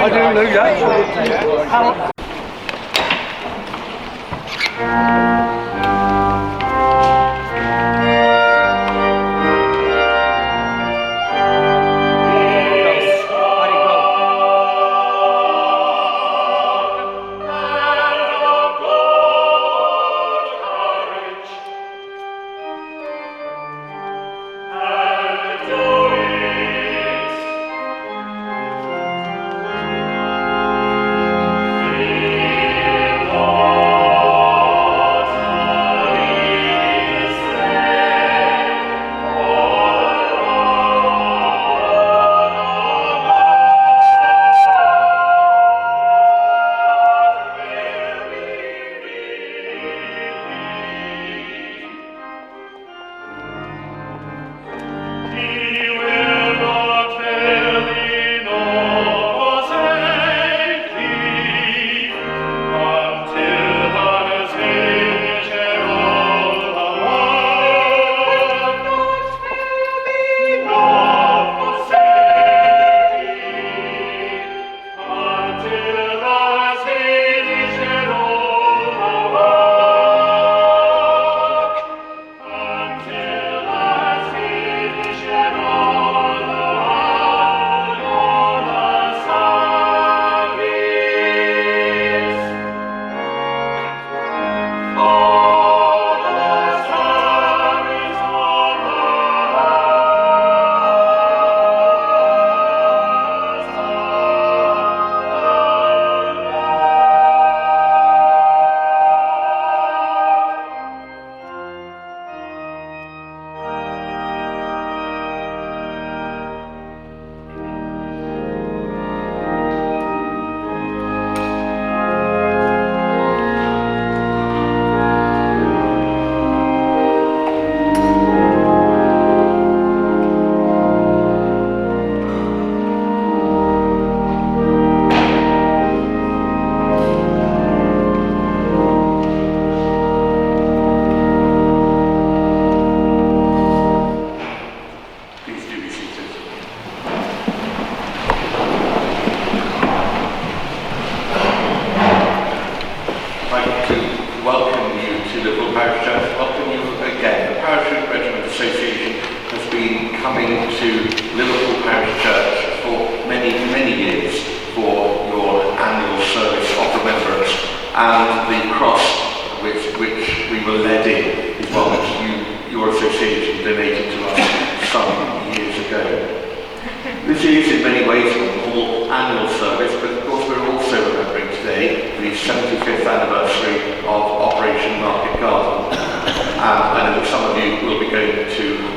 I do know that.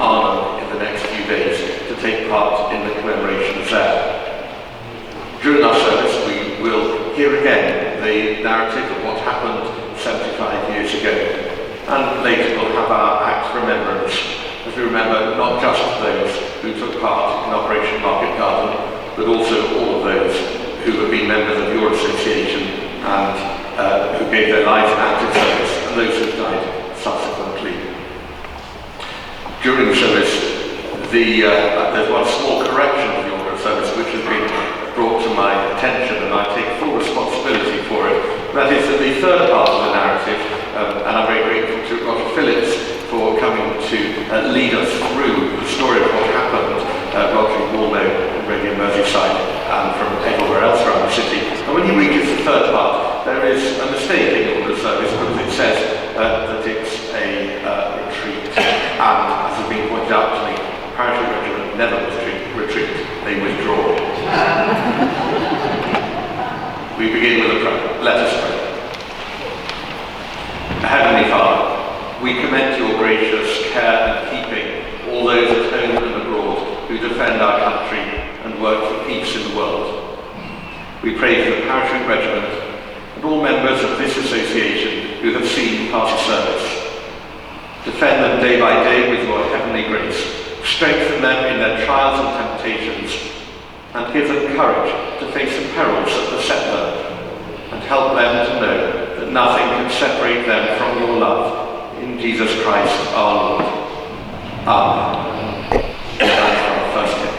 Arnhem in the next few days to take part in the commemorations there. During our service, we will hear again the narrative of what happened 75 years ago, and later we'll have our act of remembrance, as we remember not just those who took part in Operation Market Garden, but also all of those who have been members of your association and who gave their lives in active service, and those who died subsequently. During the service, there's one small correction of the order of service which has been brought to my attention, and I take full responsibility for it. That is that the third part of the narrative, and I'm very grateful to Roger Phillips for coming to lead us through the story of what happened, Roger Walno and Radio Merseyside, and from everywhere else around the city. And when he reaches the third part, there is a mistake in the order of service because it says that it's a retreat. And as has been pointed out to me, Parachute Regiment never retreat, they withdraw. We begin with a prayer. Let us pray. Heavenly Father, we commend your gracious care and keeping all those at home and abroad who defend our country and work for peace in the world. We pray for the Parachute Regiment, and all members of this association who have seen past service. Defend them day by day with your heavenly grace. Strengthen them in their trials and temptations, and give them courage to face the perils that beset them, and help them to know that nothing can separate them from your love. In Jesus Christ our Lord. Amen. That's our first hymn.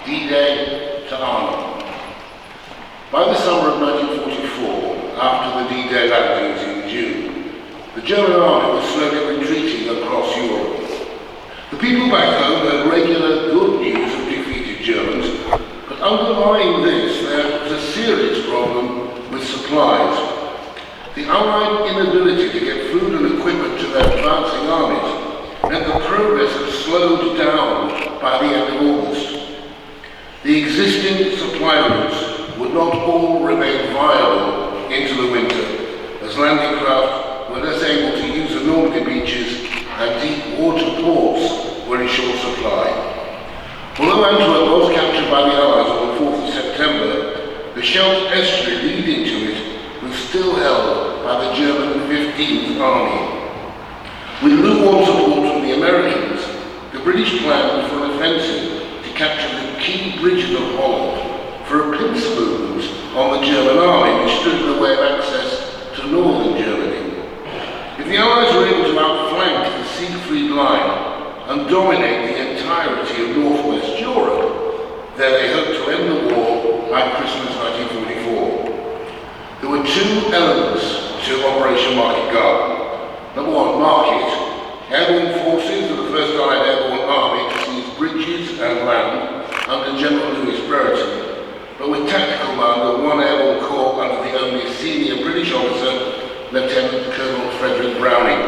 D-Day to Arnhem. By the summer of 1944, after the D-Day landings in June, the German army was slowly retreating across Europe. The people back home had regular good news of defeated Germans, but underlying this there was a serious problem with supplies. The Allied inability to get food and equipment to their advancing armies meant that progress had slowed down by the end of August. The existing supply routes would not all remain viable into the winter, as landing craft were less able to use the Normandy beaches and deep water ports were in short supply. Although Antwerp was captured by the Allies on the 4th of September, the Scheldt estuary leading to it was still held by the German 15th Army. With lukewarm support from the Americans, the British planned for an offensive to capture the key bridges of Holland for a pincer movement on the German army, which stood in the way of access to northern Germany. If the Allies were able to outflank the Siegfried Line and dominate the entirety of northwest Europe, then they hoped to end the war by Christmas 1944. There were two elements to Operation Market Garden. Number one, Market. Airborne forces of the 1st Allied Airborne Army to seize bridges and land under General Louis Brereton, but with tactical command of one Airborne Corps under the only senior British officer, Lieutenant Colonel Frederick Browning.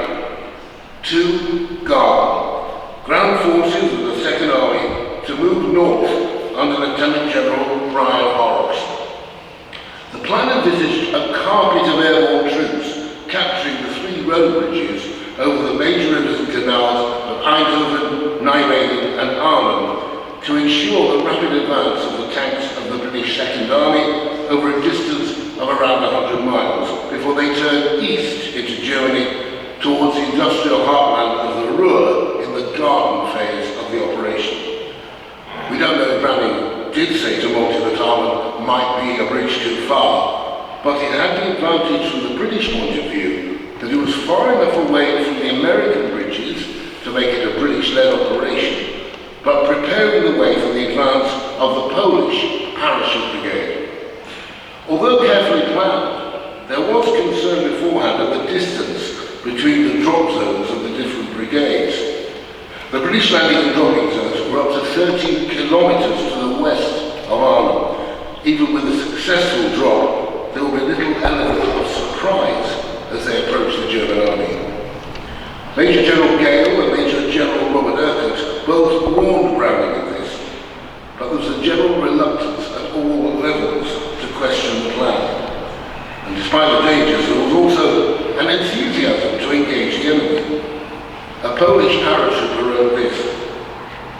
2. Garden. Ground forces of the 2nd Army to move north under Lieutenant General Brian Horrocks. The plan envisaged a carpet of airborne troops capturing the 3 road bridges over the major rivers and canals of Eindhoven, Nijmegen and Arnhem to ensure the rapid advance of the tanks of the British 2nd Army over a distance of around 100 miles before they turned east into Germany towards the industrial heartland of the Ruhr in the garden phase of the operation. We don't know if Browning did say to Monty that Arnhem might be a bridge too far, but it had the advantage from the British point of view that it was far enough away from the American bridges to make it a British-led operation, but preparing the way for the advance of the Polish Parachute Brigade. Although carefully planned, there was concern beforehand of the distance between the drop zones of the different brigades. The British landing and dropping zones were up to 13 kilometres to the west of Arnhem. Even with a successful drop, there will be little element of surprise as they approach the German army. Major General Gale and Major General Robert Urquhart both warned Browning of this, but there was a general reluctance at all levels to question the plan. And despite the dangers, there was also an enthusiasm to engage the enemy. A Polish paratrooper wrote this: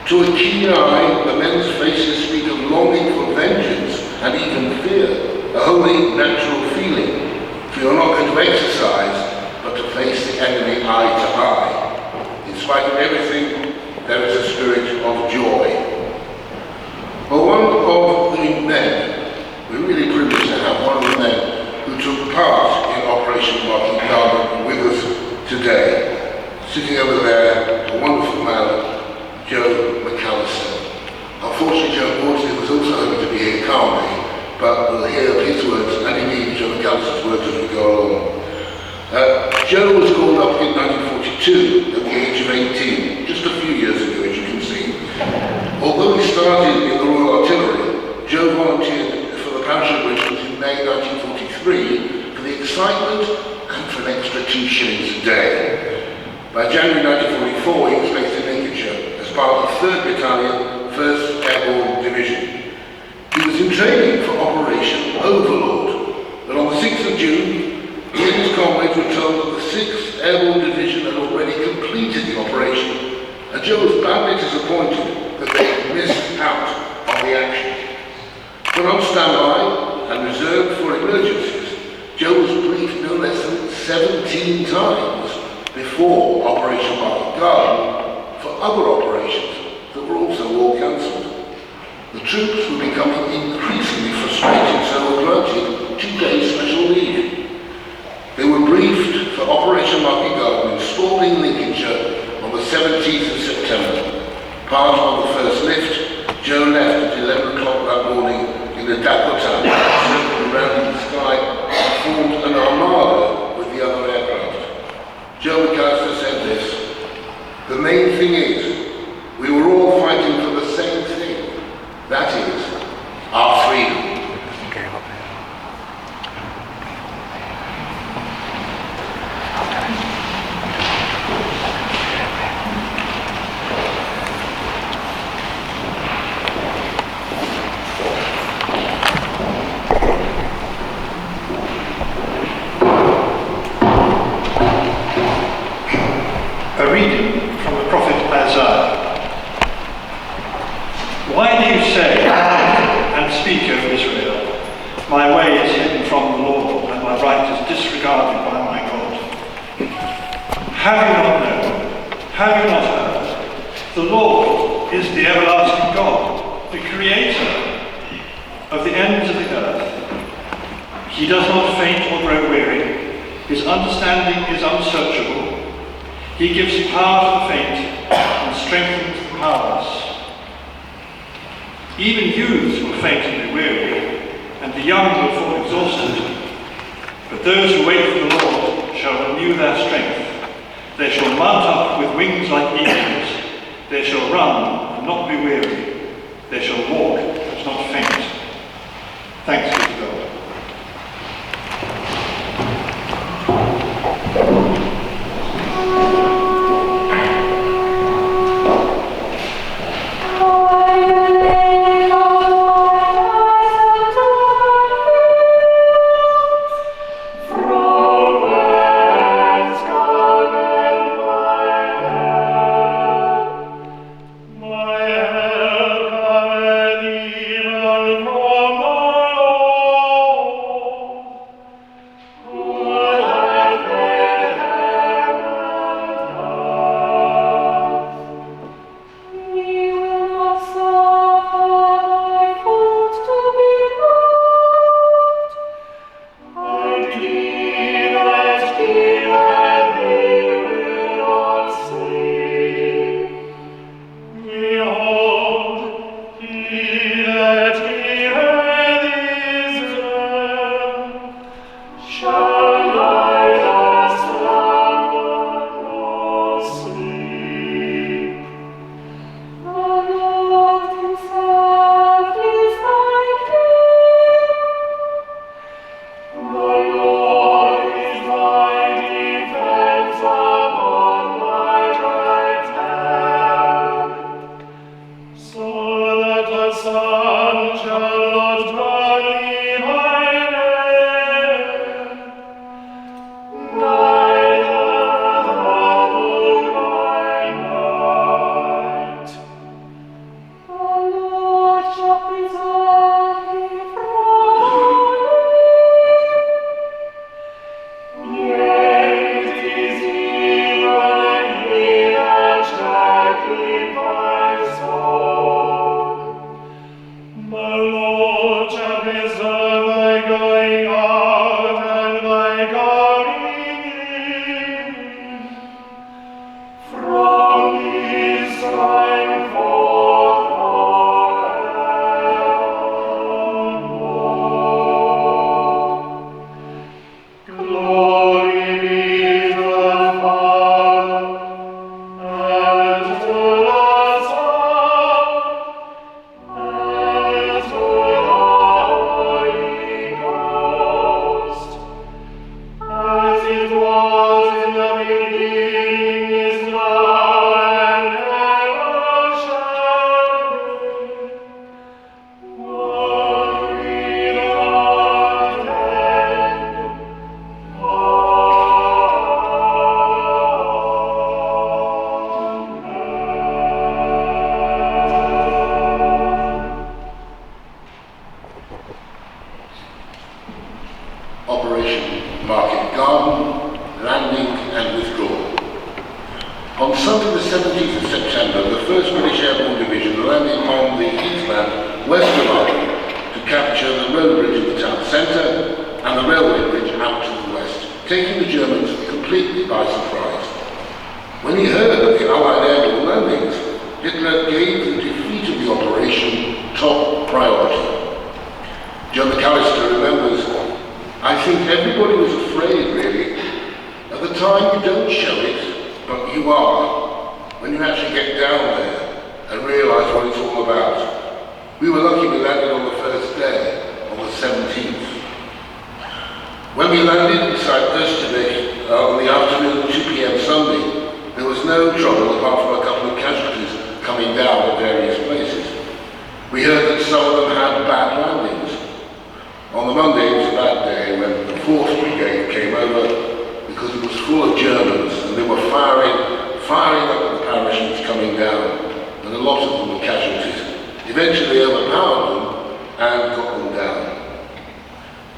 "To a keen eye, the men's faces speak of longing for vengeance and even fear, a wholly natural feeling, for you're not going to exercise, but to face the enemy eye to eye. In spite of everything, there is a spirit of joy." Well, one of the men, we're really privileged to have one of the men who took part in Operation Market Garden with us today. Sitting over there, a wonderful man, Joe McAllister. Unfortunately, Joe Maudsley was also hoping to be here calmly, but we'll hear his words and indeed Joe McAllister's words as we go along. Joe was called up in 1942 at the age of 18, just a few years ago, as you can see. Although he started in the Royal Artillery, Joe volunteered for the Parachute Regiment in May 1943 for the excitement and for an extra 2 shillings a day. By January 1944, he was based in Lincolnshire as part of the 3rd Battalion, 1st Airborne Division. He was in training for Operation Overlord, but on the 6th of June, he and his comrades were told that the 6th Airborne Division had already completed the operation, and Joe was badly disappointed that they had missed out on the action. But on standby and reserved for emergencies, Joe was briefed no less than 17 times before Operation Market Garden for other operations that were also all cancelled. The troops were becoming increasingly frustrated, so were granted 2 days special leave. They were briefed for Operation Market Garden in Spalding, Lincolnshire on the 17th of September. Part of the first lift, Joe left at 11 o'clock that morning in the Dakota, circled around in the sky and formed an armada with the other aircraft. Joe McAllister said this: "The main thing is, we were all fighting for the same thing, that is, our freedom." A reading from the prophet Isaiah. Why do you say and speak of Israel, my way is hidden from the Lord, and my right is disregarded by my God? Have you not known? Have you not heard? The Lord is the everlasting God, the Creator of the ends of the earth. He does not faint or grow weary. His understanding is unsearchable. He gives power to the faint and strengthens the powerless. Even youths will faint and be weary, and the young will fall exhausted. But those who wait for the Lord shall renew their strength. They shall mount up with wings like eagles. They shall run and not be weary. They shall walk and not faint. Thanks be to God. My help, Operation Market Garden, Landing and Withdrawal. On Sunday the 17th of September, the 1st British Airborne Division landed on the heathland west of Arnhem to capture the road bridge in the town centre and the railway bridge out to the west, taking the Germans completely by surprise. When he heard of the Allied airborne landings, Hitler gave the defeat of the operation top priority. Joe McAllister remembers, "I think everybody was afraid, really. At the time you don't show it, but you are, when you actually get down there and realise what it's all about. We were lucky we landed on the first day, on the 17th. When we landed beside Österbeek on the afternoon of 2 p.m. Sunday, there was no trouble apart from a couple of casualties coming down at various places. We heard that some of them had bad landings. On the Monday, it was a bad day when the 4th Brigade came over because it was full of Germans and they were firing up at the parachutes coming down, and a lot of them were casualties. Eventually they overpowered them and got them down.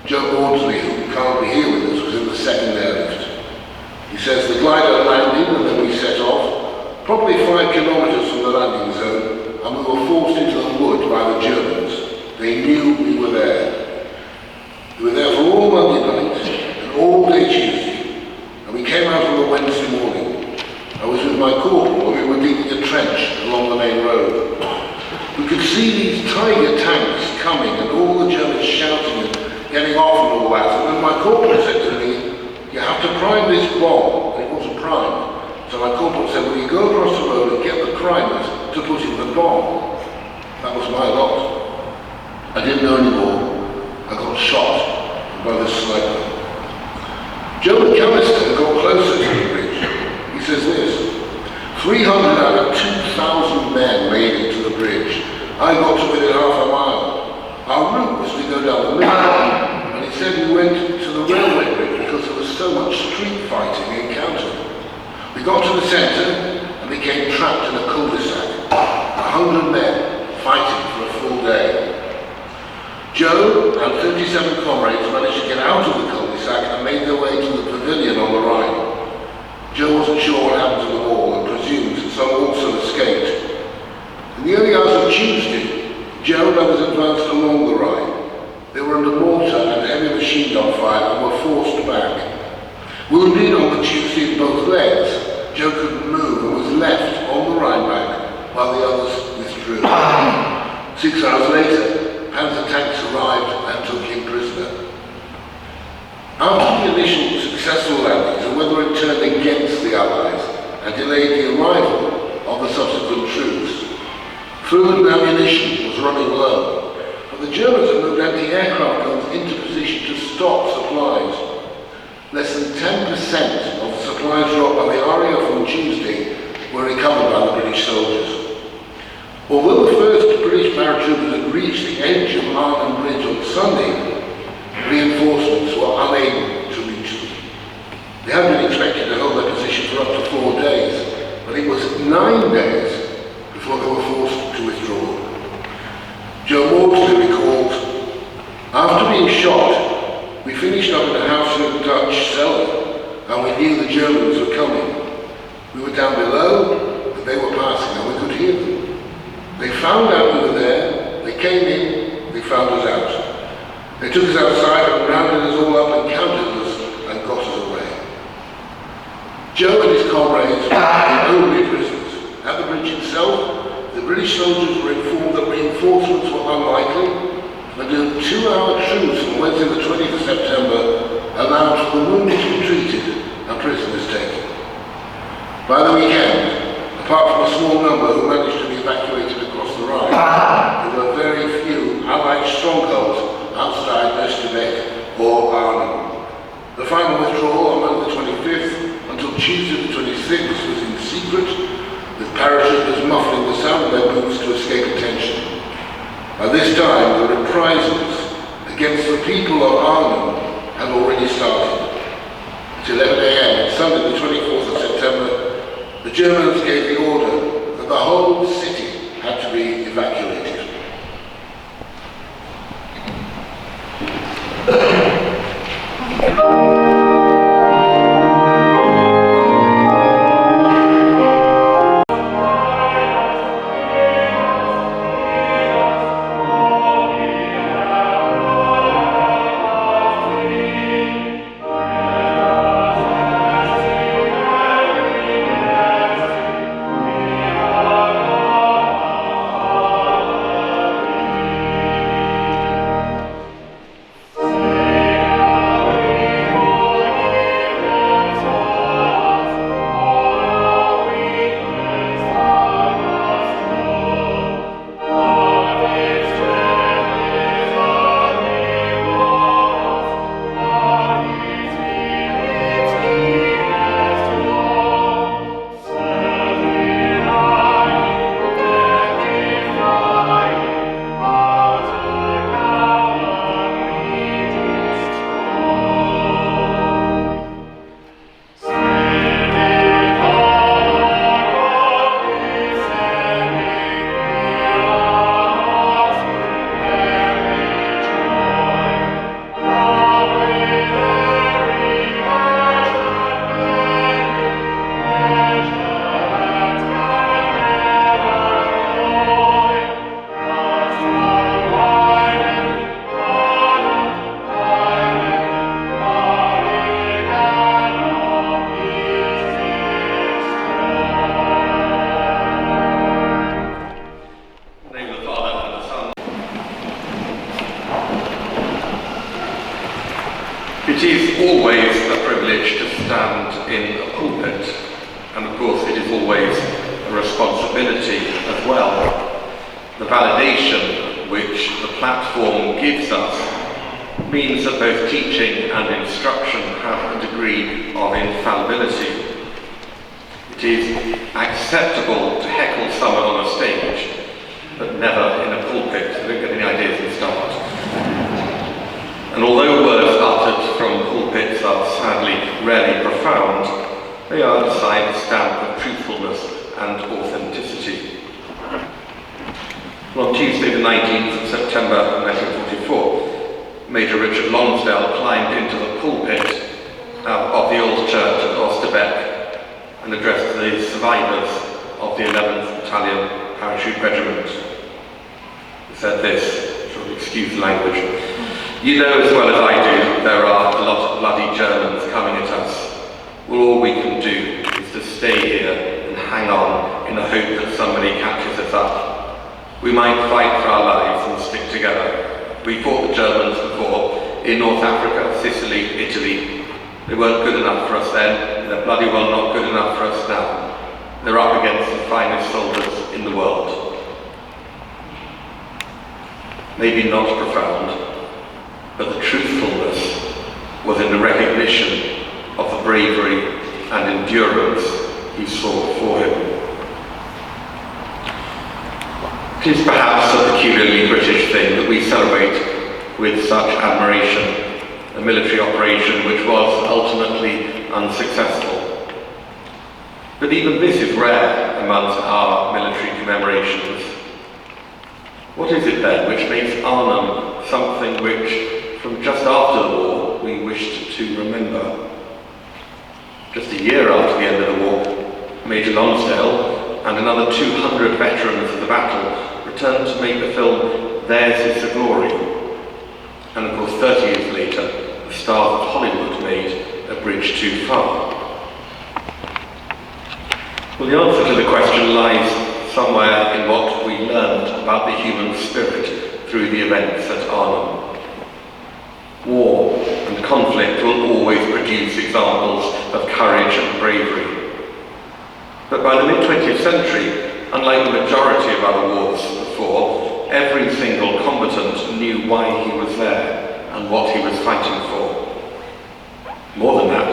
Joe Maudsley, who can't be here with us, was in the 2nd airlift. He says the glider landed and then we set off, probably 5 kilometres from the landing zone, and we were forced into the wood by the Germans. They knew we were there. We were there for all Monday night and all day Tuesday, and we came out on the Wednesday morning. I was with my corporal and we were digging a trench along the main road. We could see these tiger tanks coming and all the Germans shouting and getting off and all that. And then my corporal said to me, "You have to prime this bomb." And it wasn't primed. So my corporal said, "Well, you go across the road and get the primers to put in the bomb." That was my lot. I didn't know anymore. I got shot by the sniper. Joe McAllister got closer to the bridge. He says this, 300 out of 2,000 men made it to the bridge. I got to within half a mile. Our route was to go down the middle, and he said we went to the railway bridge because there was so much street fighting we encountered. We got to the centre and became trapped in a cul-de-sac. 100 men fighting for a full day. Joe and 37 comrades managed to get out of the cul-de-sac and made their way to the pavilion on the Rhine. Joe wasn't sure what happened to them all and presumed that some also escaped. In the early hours of Tuesday, Joe and others advanced along the Rhine. They were under mortar and heavy machine gun fire and were forced back. Wounded on the Tuesday in both legs, Joe couldn't move and was left on the Rhine bank while the others withdrew. 6 hours later, Panzer tanks arrived and took him prisoner. After the initial successful landings, the weather had turned against the Allies and delayed the arrival of the subsequent troops. Food and ammunition was running low, but the Germans had moved anti-aircraft guns into position to stop supplies. Less than 10% of the supplies dropped by the RAF on Tuesday were recovered by the British soldiers. Although the 1st British paratroopers had reached the edge of Arnhem Bridge on Sunday, reinforcements were unable to reach them. They had been expected to hold their position for up to 4 days, but it was 9 days before they were forced to withdraw. Joe Maudsley recalls, "After being shot, we finished up in a house in a Dutch cellar, and we knew the Germans were coming. We were down below, and they were passing, and we could hear them. They found out we were there, they came in, they found us out. They took us outside and rounded us all up and counted us and got us away." Joe and his comrades were the only prisoners. At the bridge itself, the British soldiers were informed that reinforcements were unlikely, and a 2-hour truce on Wednesday the 20th of September allowed for the wounded to be treated and prisoners taken. By the weekend, apart from a small number who managed to be evacuated across the Rhine, there were very few Allied strongholds outside Österbeek or Arnhem. The final withdrawal on Monday the 25th until Tuesday the 26th was in secret, with parachuters muffling the sound of their boots to escape attention. By this time, the reprisals against the people of Arnhem had already started. At 11 a.m. on Sunday the 24th of September, the Germans gave the order that the whole city had to be evacuated. It is always a privilege to stand in a pulpit, and of course it is always a responsibility as well. The validation which the platform gives us means that both teaching and instruction have a degree of infallibility. It is acceptable to heckle someone on a stage, but never in a pulpit. I don't get any ideas and start. And although words uttered from pulpits are sadly rarely profound, they are beside the stamp of truthfulness and authenticity. On Tuesday the 19th of September 1944, Major Richard Lonsdale climbed into the pulpit of the old church at Osterbeck and addressed the survivors of the 11th Battalion Parachute Regiment. He said this, sort of excuse the language: "You know as well as I do, there are a lot of bloody Germans coming at us. Well, all we can do is to stay here and hang on in the hope that somebody catches us up. We might fight for our lives and stick together. We fought the Germans before, in North Africa, Sicily, Italy. They weren't good enough for us then, and they're bloody well not good enough for us now. They're up against the finest soldiers in the world." Maybe not profound, but the truthfulness was in the recognition of the bravery and endurance he saw before him. It is perhaps a peculiarly British thing that we celebrate with such admiration a military operation which was ultimately unsuccessful. But even this is rare amongst our military commemorations. What is it then which makes Arnhem something which, from just after the war, we wished to remember? Just a year after the end of the war, Major Lonsdale and another 200 veterans of the battle returned to make the film Theirs is the Glory. And of course 30 years later, the stars of Hollywood made A Bridge Too Far. Well, the answer to the question lies somewhere in what we learned about the human spirit through the events at Arnhem. War and conflict will always produce examples of courage and bravery. But by the mid-20th century, unlike the majority of other wars before, every single combatant knew why he was there and what he was fighting for. More than that,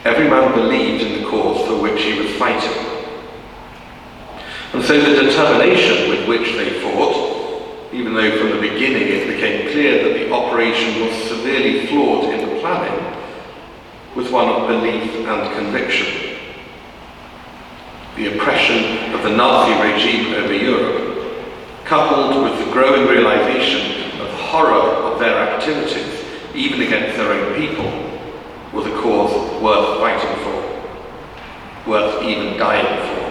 every man believed in the cause for which he was fighting. And so the determination with which they fought, even though from the beginning it became clear that the operation was severely flawed in the planning, was one of belief and conviction. The oppression of the Nazi regime over Europe, coupled with the growing realization of the horror of their activities, even against their own people, was a cause worth fighting for, worth even dying for.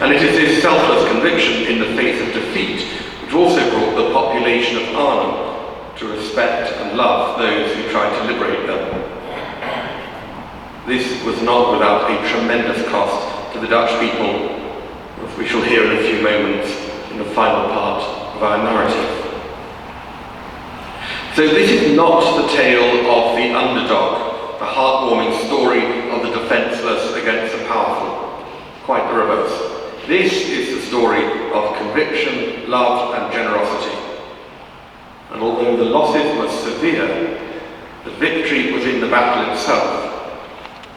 And it is this selfless conviction in the face of defeat which also brought the population of Arnhem to respect and love those who tried to liberate them. This was not without a tremendous cost to the Dutch people, as we shall hear in a few moments in the final part of our narrative. So this is not the tale of the underdog, the heartwarming story of the defenceless against the powerful. Quite the reverse. This is the story of conviction, love and generosity. And although the losses were severe, the victory was in the battle itself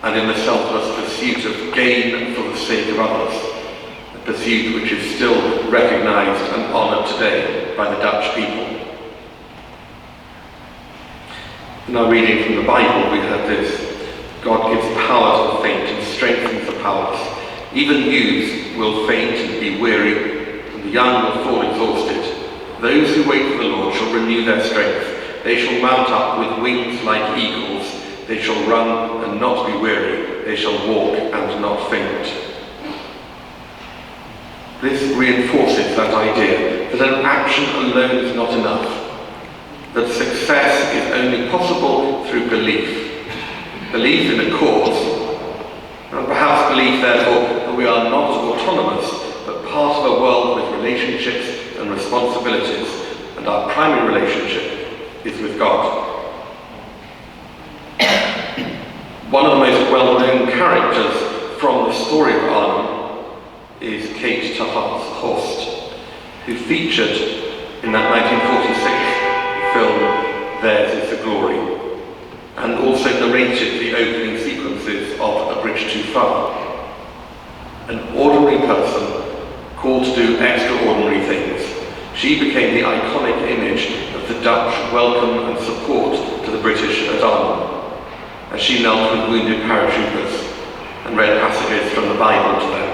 and in the selfless pursuit of gain for the sake of others, a pursuit which is still recognised and honoured today by the Dutch people. In our reading from the Bible we heard this: God gives power to the faint and strengthens the powerless. Even youths will faint and be weary, and the young will fall exhausted. Those who wait for the Lord shall renew their strength. They shall mount up with wings like eagles. They shall run and not be weary. They shall walk and not faint. This reinforces that idea that an action alone is not enough, that success is only possible through belief. Belief in a cause, and perhaps belief, therefore, that we are not autonomous, but part of a world with relationships and responsibilities, and our primary relationship is with God. One of the most well-known characters from the story of Arnhem is Kate Tuffhart's Horst, who featured in that 1946 film Theirs is the Glory, and also narrated the opening sequences of A Bridge Too Far. An ordinary person called to do extraordinary things, she became the iconic image of the Dutch welcome and support to the British at Arnhem, as she knelt with wounded paratroopers and read passages from the Bible to them.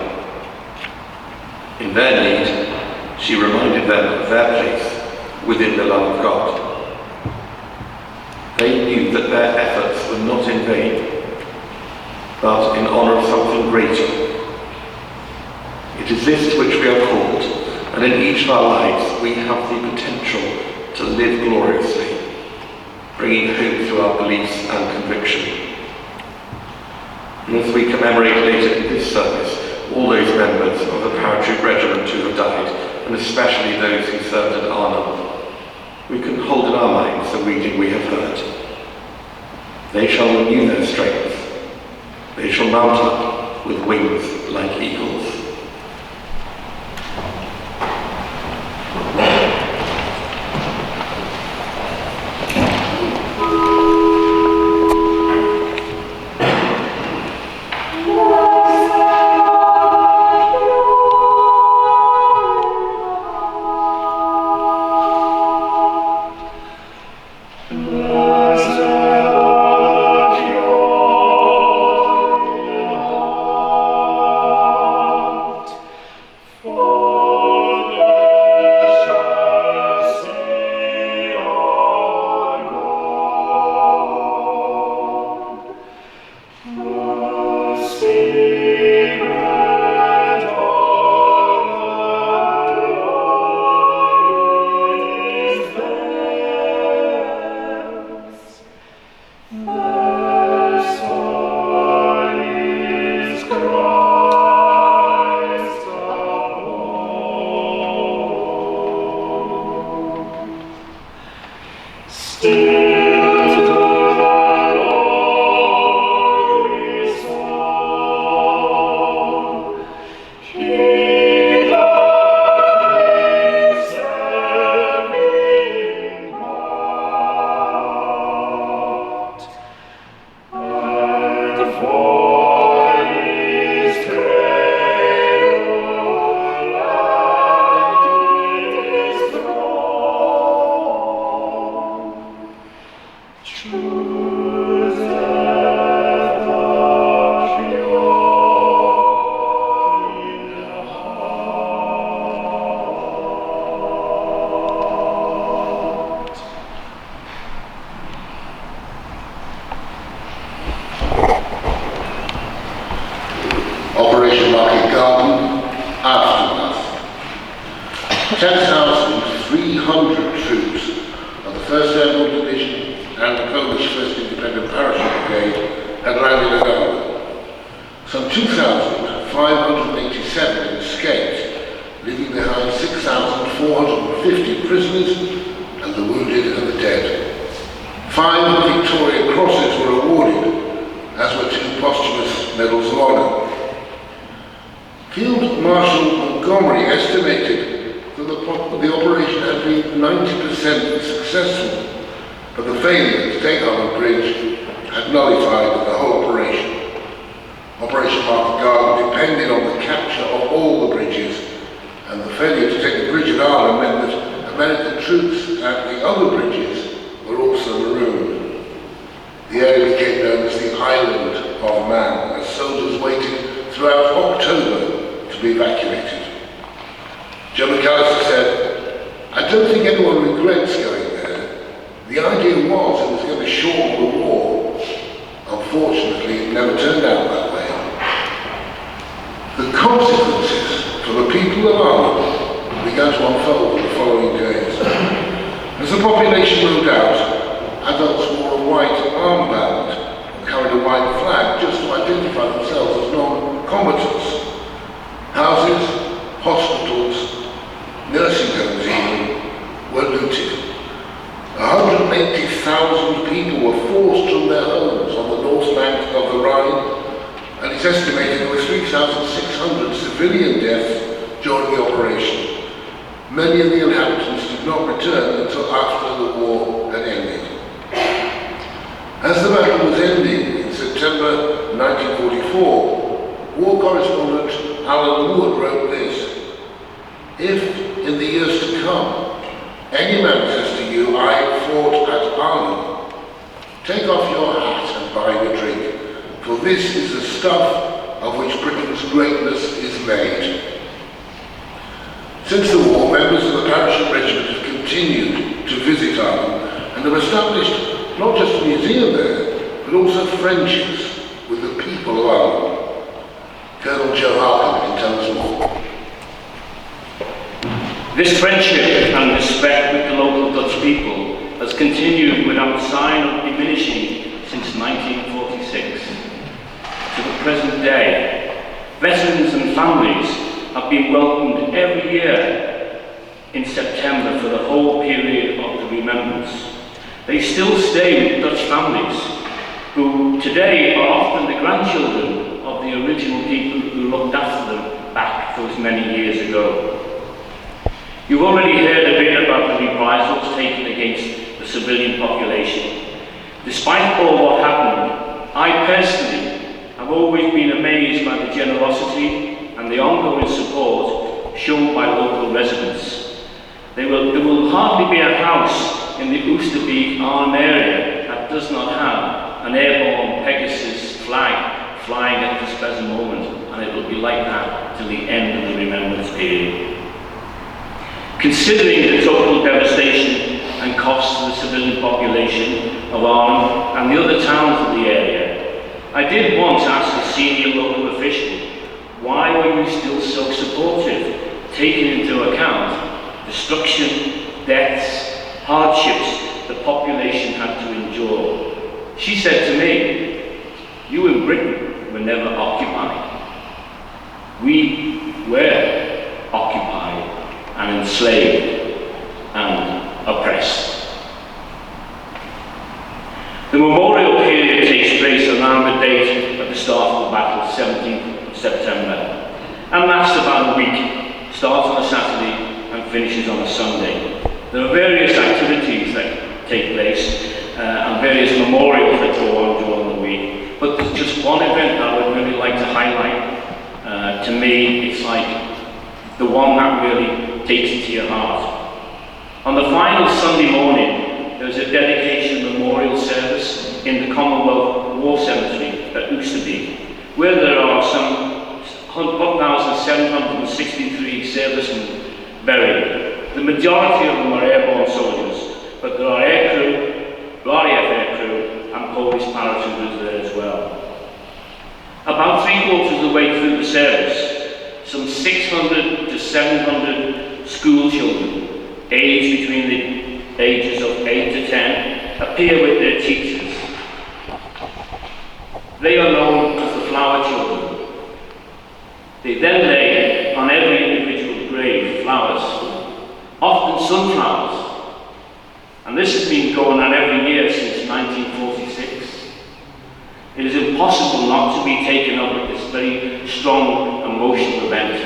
In their need, she reminded them of their place within the love of God. They knew that their efforts were not in vain, but in honour of something greater. It is this to which we are called, and in each of our lives we have the potential to live gloriously, bringing hope through our beliefs and conviction. And as we commemorate later in this service all those members of the Parachute Regiment who have died, and especially those who served at Arnhem, we can hold in our minds the reading we have heard. They shall renew their strength. They shall mount up with wings like eagles. 10,300 troops of the 1st Airborne Division and the Polish 1st Independent Parachute Brigade had landed at Arnhem. Some 2,587 escaped, leaving behind 6,450 prisoners and the wounded and the dead. 5 Victoria Crosses were awarded, as were 2 posthumous Medals of Honour. Field Marshal Montgomery estimated that the operation had been 90% successful, but the failure to take Arnhem Bridge had nullified the whole operation. Operation Market Garden depended on the capture of all the bridges, and the failure to take the bridge at Arnhem meant that American troops at the other bridges were also marooned. The area became known as the Island of Man, as soldiers waited throughout October to be evacuated. Joe McAllister said, "I don't think anyone regrets going there. The idea was it was going to shorten the war. Unfortunately, it never turned out that way." The consequences for the people of Arnhem began to unfold in the following days. As the population moved out, adults wore a white armband and carried a white flag just to identify themselves as non-combatants. Houses, hospitals, nursing homes even, were looted. 180,000 people were forced from their homes on the north bank of the Rhine, and it's estimated there were 3,600 civilian deaths during the operation. Many of the inhabitants did not return until after the war had ended. As the battle was ending in September 1944, war correspondent Alan Wood wrote this: "If, in the years to come, any man says to you, 'I fought at Arnhem,' take off your hat and buy a drink, for this is the stuff of which Britain's greatness is made." Since the war, members of the Parachute Regiment have continued to visit Arnhem and have established not just a museum there, but also friendships with the people of Arnhem. Colonel Joe Harkin can tell us more. This friendship and respect with the local Dutch people has continued without sign of diminishing since 1946. To the present day, veterans and families have been welcomed every year in September for the whole period of the remembrance. They still stay with Dutch families, who today are often the grandchildren of the original people who looked after them back those many years ago. You've already heard a bit about the reprisals taken against the civilian population. Despite all what happened, I personally have always been amazed by the generosity and the ongoing support shown by local residents. There will hardly be a house in the Oosterbeek Arnhem area that does not have an airborne Pegasus flag flying at this present moment, and it will be like that till the end of the remembrance period. Considering the total devastation and cost to the civilian population of Arnhem and the other towns of the area, I did once ask a senior local official, why were you still so supportive, taking into account destruction, deaths, hardships the population had to endure? She said to me, "You in Britain were never occupied. We were occupied and enslaved and oppressed." The memorial period takes place around the date of the start of the battle, 17th of September, and lasts about a week, starts on a Saturday and finishes on a Sunday. There are various activities that take place and various memorials that go on during the week, but there's just one event I would really like to highlight. To me, it's like the one that really takes it to your heart. On the final Sunday morning, there's a dedication memorial service in the Commonwealth War Cemetery at Oosterbeek, where there are some 1,763 servicemen buried. The majority of them are airborne soldiers, but there are aircrew, RAF aircrew, and Polish paratroopers there as well. About 3/4 of the way through the service, some 600 to 700 school children, aged between the ages of 8 to 10, appear with their teachers. They are known as the flower children. They then lay on every individual grave flowers, often sunflowers, and this has been going on every year since 1946. It is impossible not to be taken up with this very strong emotional event.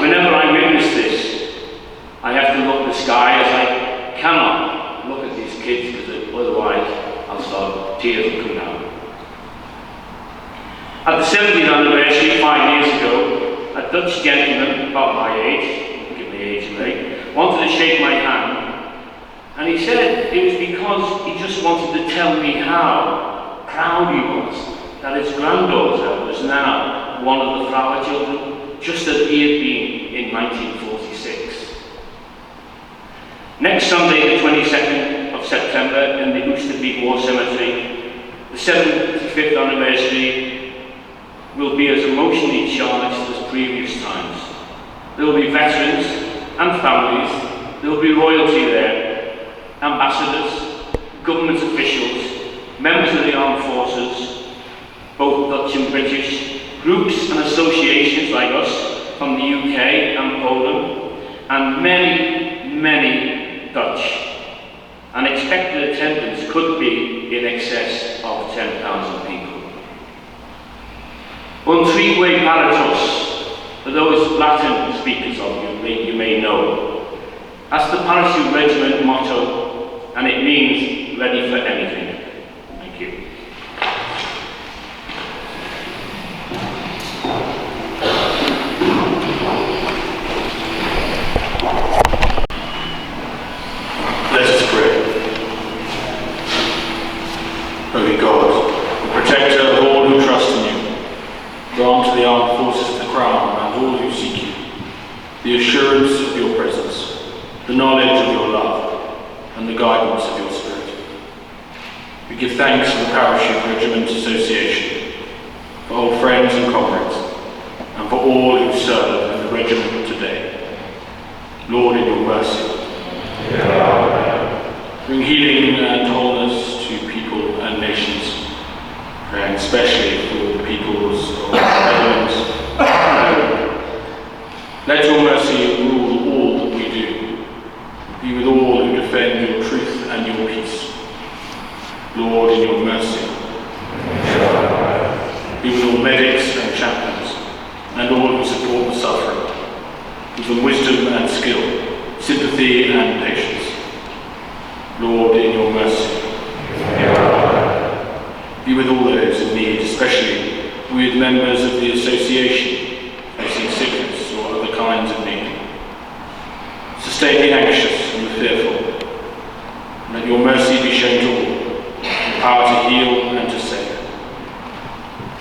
Whenever I witness this, I have to look at the sky, as I cannot look at these kids, because otherwise I'll start, tears will come down. At the 70th anniversary, 5 years ago, a Dutch gentleman about my age, give me age mate, wanted to shake my hand, and he said it was because he just wanted to tell me how proud he was that his granddaughter was now one of the flower children, just as he had been in 1946. Next Sunday, the 22nd of September, in the Oosterbeek War Cemetery, the 75th anniversary will be as emotionally charged as previous times. There will be veterans and families, there will be royalty there, ambassadors, government officials, members of the armed forces, both Dutch and British, groups and associations like us from the UK and Poland, and many Dutch. And expected attendance could be in excess of 10,000 people. Un trique paratus, for those Latin speakers of you may know. That's the Parachute Regiment motto, and it means ready for anything. Thank you. Let us pray. Holy God, the protector of all who trust in you, grant to the armed forces of the Crown and all who seek you the assurance of your presence, the knowledge of your love, and the guidance of your Spirit. We give thanks for the Parachute Regiment Association, for old friends and comrades, and for all who serve in the regiment today. Lord, in your mercy, bring healing and wholeness to people and nations, praying especially for the peoples of the Netherlands. Let your mercy rule all that we do. Be with all who defend your truth and your peace. Lord, in your mercy. Be with all medics and chaplains, and all who support the suffering. Give them wisdom and skill, sympathy and patience. Lord, in your mercy. Be with all those in need, especially with members of the association facing sickness or other kinds of need. Sustain the anxious and the fearful. Let your mercy be shown to all, the power to heal and to save.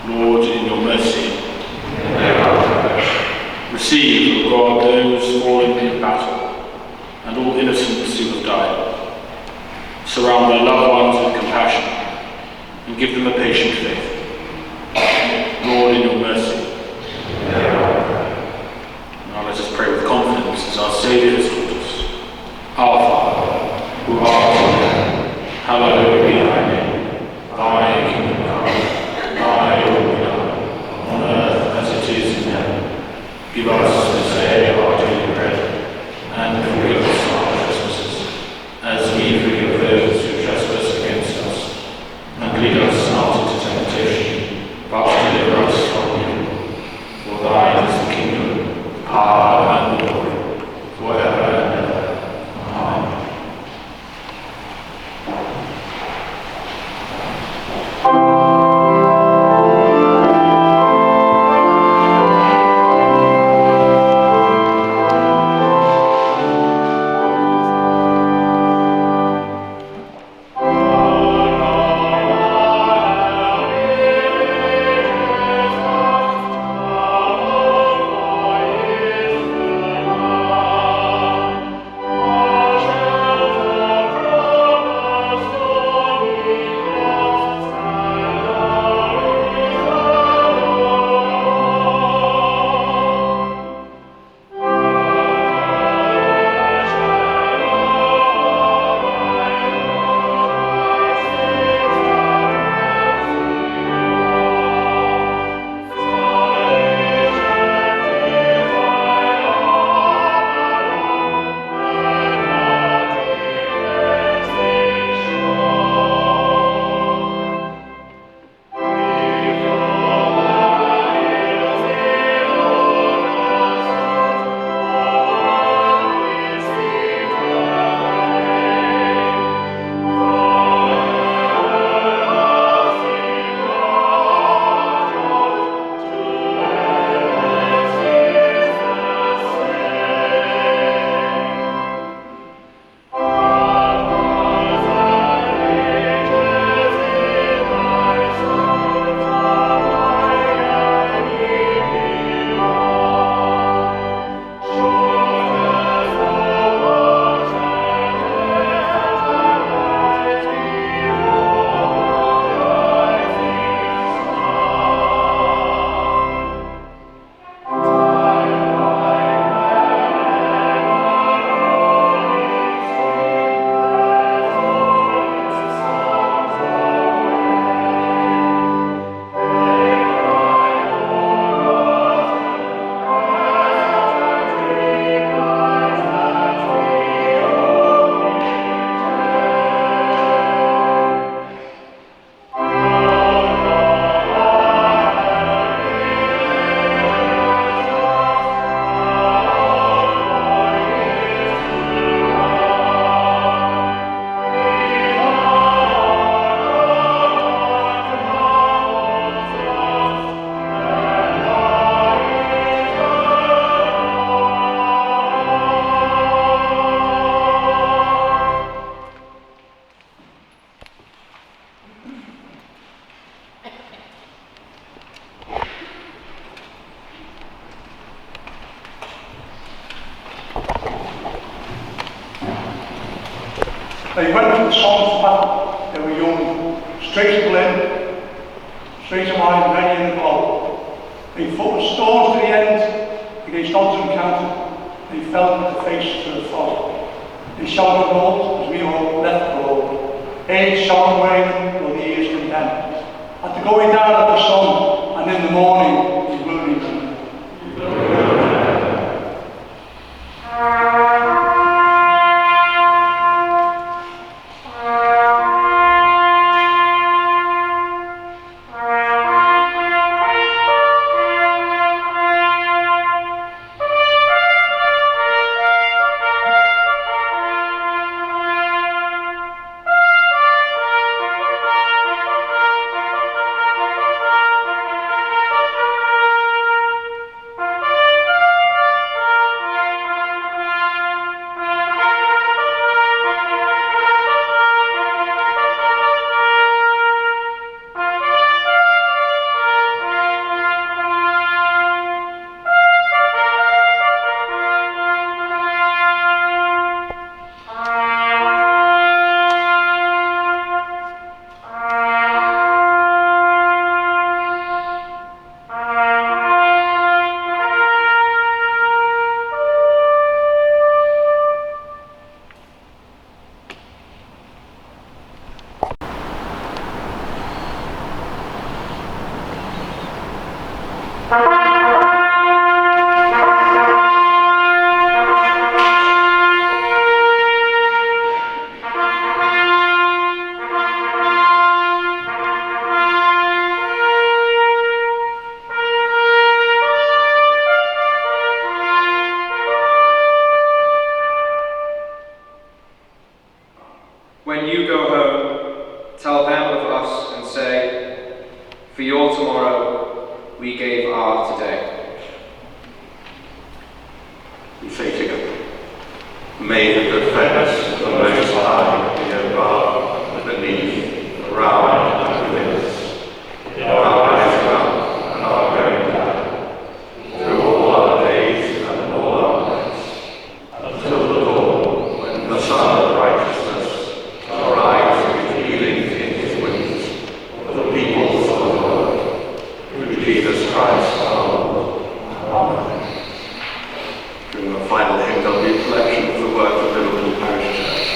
Lord, in your mercy. Receive, O God, those fallen in battle, and all innocents who have died. Surround their loved ones with compassion, and give them a patient faith. Lord, in your mercy. Now let us pray with confidence as our Saviour has taught us. Our Father, who art in heaven, hallowed be thy name. Thy kingdom come, thy will be done, on earth as it is in heaven. Give us this day our daily bread, and forgive us our trespasses, as we forgive those who trespass against us. And lead us not into temptation, but deliver us from evil. For thine is the kingdom, power, and glory, forever and ever. Amen. They went to the Somme battle. They were young, straight to Berlin, straight to mine, ready in the blow. They fought with stones to the end against odds and counter. They fell with the face to the foe. They shall go north as we all left broad. Age shall wane, though the years condemn. At the going down of the sun, and in the morning, we will remember. When you go home, tell them of us and say, for your tomorrow, we gave our today. We say together, may the defence of the Most High be above and beneath, around and within us, in our lives come and our going down, through all our days and all our nights, until the dawn, when the sun of righteousness arise with healing in his wings, for the peoples of the world, through Jesus Christ our Lord. Amen. During the final hymn, there'll be a collection of the work of Liverpool Parish Church.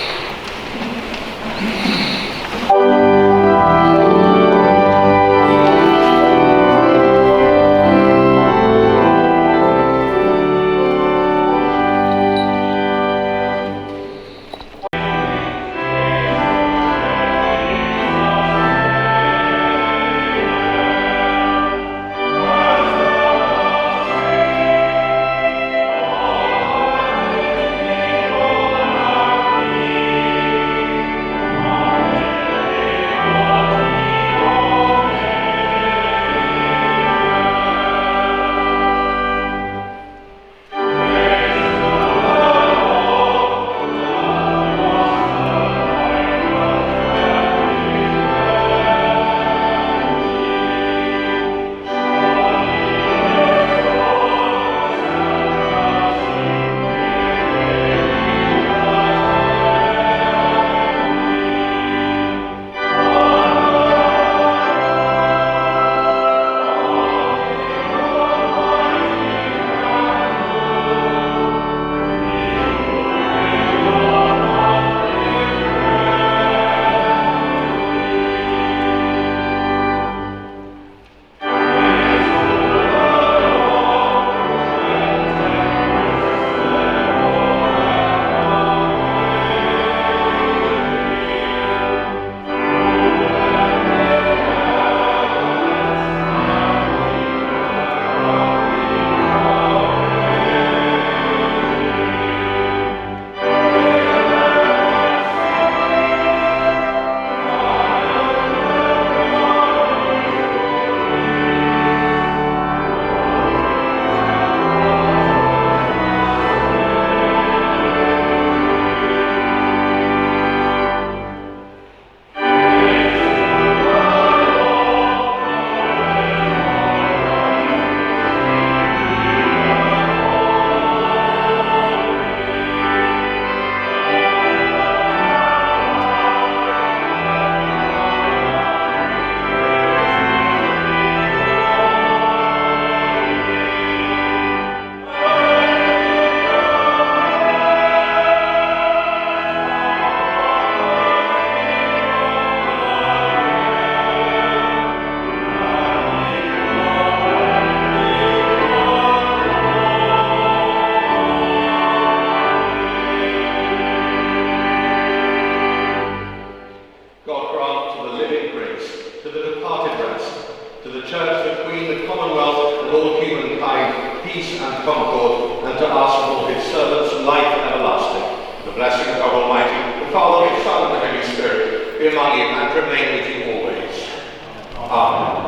to the Church, the Queen, the Commonwealth, and all humankind, peace and concord, and to ask for His servants life everlasting. The blessing of God Almighty, the Father, the Son, and the Holy Spirit, be among you and remain with you always. Amen.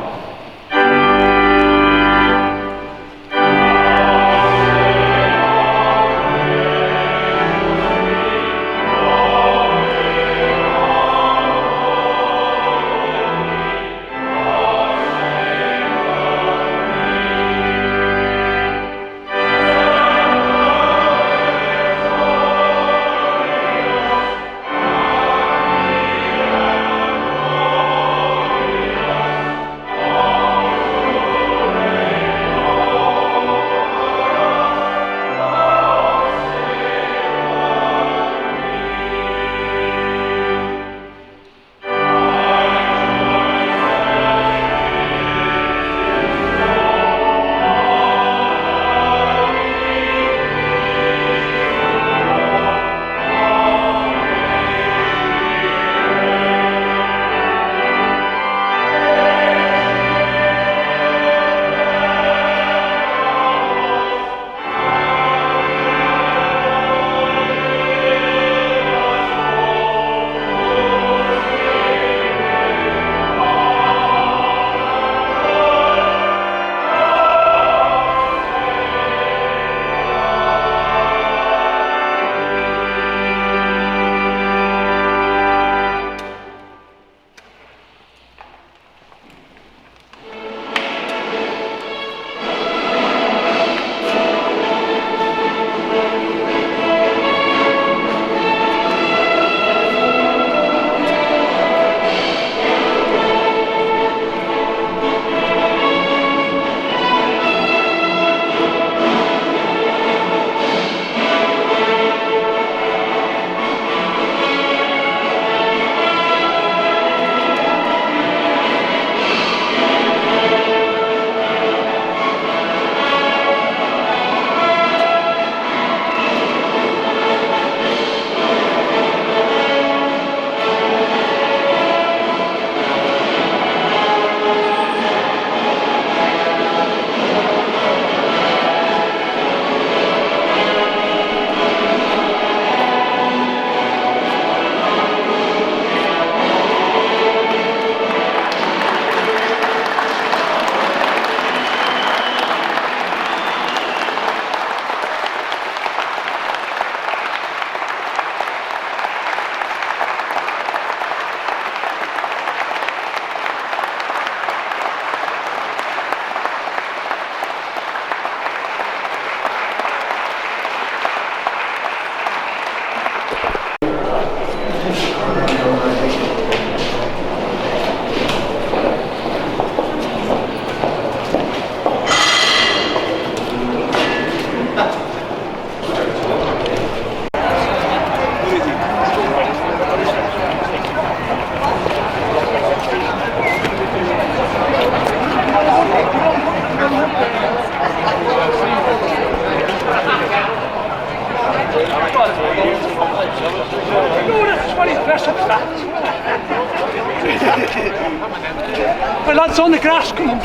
Well, lads, on the grass, come on.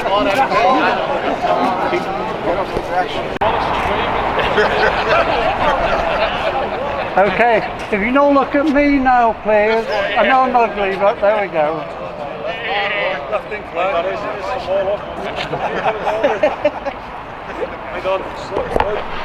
Okay, if you don't look at me now, please. I know I'm ugly, but there we go. Hang on.